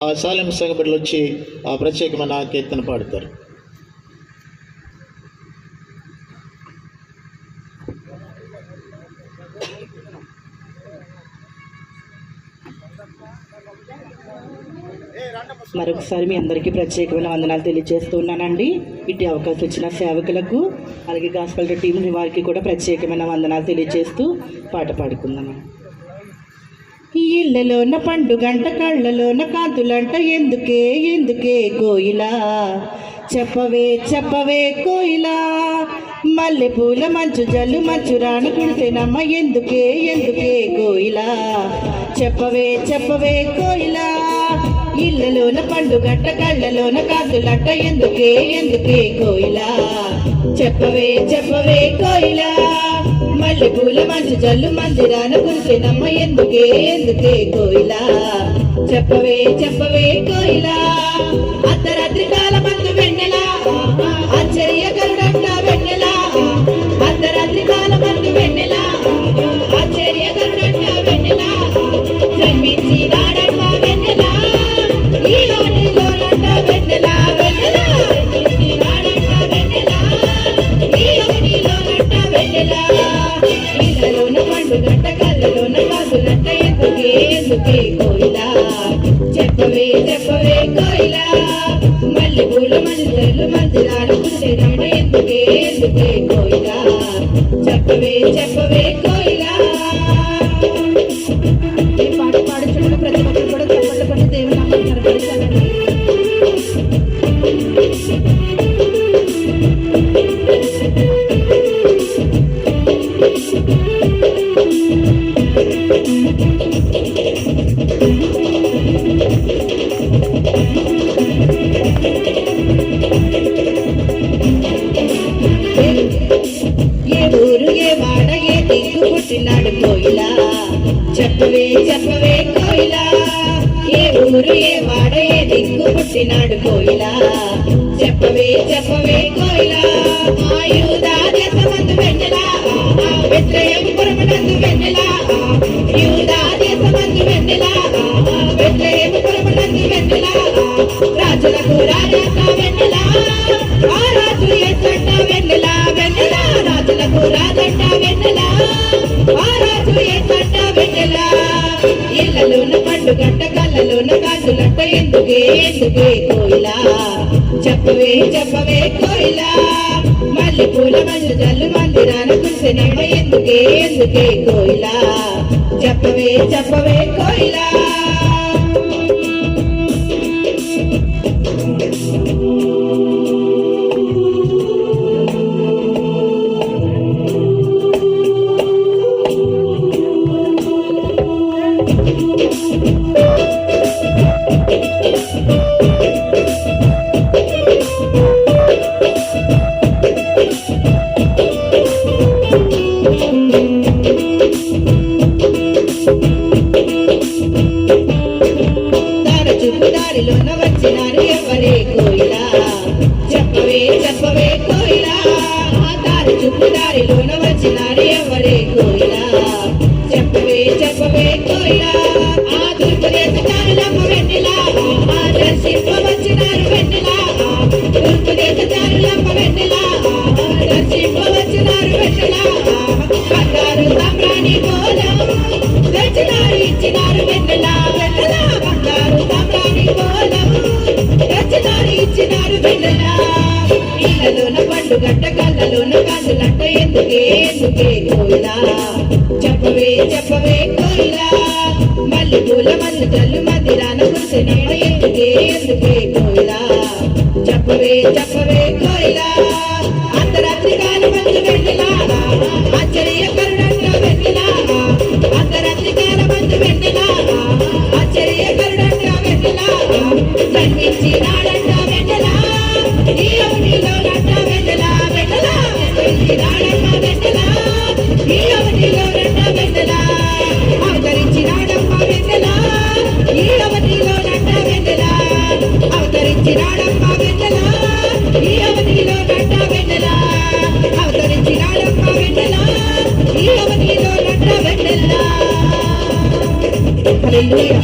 ఆ సాలెం సంఘ బిడ్డలు వచ్చి ఆ ప్రత్యేకమైన కీర్తన పాడతారు. మరొకసారి మీ అందరికీ ప్రత్యేకమైన వందనాలు తెలియజేస్తున్నానండి. ఇటు అవకాశం ఇచ్చిన సేవకులకు అలాగే గాస్పల్ టీం వారికి కూడా ప్రత్యేకమైన వందనాలు తెలియజేస్తూ పాట పాడుకుందాము. ఇళ్ళలోన పండుగంట కళ్ళలోన కాంతులంట ఎందుకే ఎందుకే కోయిలా చెప్పవే చెప్పవే కోయిలా మల్లెపూల మంచు జల్లు మంచు రాను కుడితేనమ్మ ఎందుకే ఎందుకే కోయిలా చెప్పవే చెప్పవే కోయిలా ఇళ్ళలోన పండుగంట కళ్ళలోన కాంతులంట ఎందుకే ఎందుకే కోయిలా చెప్పవే చెప్పవే కోయిలా మల్లెపూల మంచు జల్లు మందిరాన కురిసేనమ్మ ఎందుకే ఎందుకే కోయిలా చెప్పవే చెప్పవే కోయిలా అర్ధరాత్రి కాల మందు వెన్నెలా ఆశ్చర్యకరుడంట వెన్నెలా అర్ధరాత్రి కాల మందు వెన్నెలా ఆశ్చర్యకరుడంట వెన్నెలా జన్మించి నాడంట వెన్నెలా ఈలోనిలోనంట వెన్నెలా వెన్నెలా జన్మించి నాడంట వెన్నెలా ఈలోనిలోనంట వెన్నెలా ఇళ్ళలోన పండుగంట కళ్ళలోన కాసులంట ఎందుకే ఎందుకే కోయిలా చెప్పవే చెప్పవే కోయిలా మల్లెపూల మందిరాలు మందిరాలు కురిసేనమ్మ ఎందుకే ఎందుకే కోయిలా చెప్పవే చెప్పవే కోయిలా. ఈ పాట పాడుచున్న ప్రతి ఒక్కరు కూడా చప్పట్లు కొట్టి దేవుని నామాన్ని కనపరచాలండి. పుట్టినాడు కోయిలా చెప్పవే చెప్పవే కోయిలా ఏ ఊరు ఏ వాడ ఏ దిక్కు పుట్టినాడు కోయిలా చెప్పవే చెప్పవే కోయిలా ఆయుధా దేశమందు వెన్నెలా బెత్లెహేముపురమునందు వెన్నెలా యూదా దేశమందు వెన్నెలా బెత్లెహేముపురమునందు వెన్నెలా రాజులకు రాజంట వెన్నెలా ఆ రాజు యేసంట వెన్నెలా వెన్నెలా రాజులకు రాజంట వెన్నెలా ఆ రాజు యేసంట వెన్నెలా ఇళ్ళలోన పండుగంట కళ్ళలోన కాసులంట ఎందుకే ఎందుకే కోయిలా చెప్పవే చెప్పవే కోయిలా మల్లెపూల మంచు జల్లు మందిరాన కురిసేనమ్మ ఎందుకే ఎందుకే కోయిలా చెప్పవే చెప్పవే కోయిలా. దారిలోన వచ్చినారు ఎవరే కోయిలా చెప్పవే చెప్పవే కోయిలా దారి చుట్టూ దారిలోన వచ్చినారు ఎవరే కోయిలా చెప్పవే చెప్పవే కోయిలా ఆ తూర్పు దేశచారులమ్మ వెన్నెలా దర్శింప వచ్చినారు వెన్నెలా తూర్పు దేశచారులమ్మ వెన్నెలా దర్శింప వచ్చినారు వెన్నెలా బంగారు సామ్రాణి కోలం తెచ్చినారు ఇచ్చినారు వెన్నెలా వెన్నెలా బంగారు సామ్రాణి కోలం తెచ్చినారు ఇచ్చినారు వెన్నెలా ఇళ్ళలోన పండుగంట కళ్ళలోన కాసులంట ఎందుకే ఎందుకే కోయిలా చెప్పవే చెప్పవే కోయిలా మల్లెపూల మందు జల్లు మందిరాన కురిసేనమ్మ ఎందుకే ఎందుకే కోయిలా చెప్పవే చెప్పవే కోయిలా అర్ధరాత్రి కాల మందు వెన్నెలా ఆశ్చర్యకరుడంట వెన్నెలా అర్ధరాత్రి కాల మందు వెన్నెలా ఆశ్చర్యకరుడంట వెన్నెలా జన్మించి నాడంట వెన్నెలా ఈలోనిలోనంట వెన్నెలా వెన్నెలా జన్మించి నాడంట వెన్నెలా ఈలోనిలోనంట వెన్నెలా అవతరించి నాడమ్మ వెన్నెలా ఈలోనిలోనంట వెన్నెలా అవతరించి నాడమ్మ వెన్నెలా ఈలోనిలోనంట వెన్నెలా అవతరించి నాడమ్మ వెన్నెలా ఈలోనిలోనంట వెన్నెలా. హల్లెలూయా.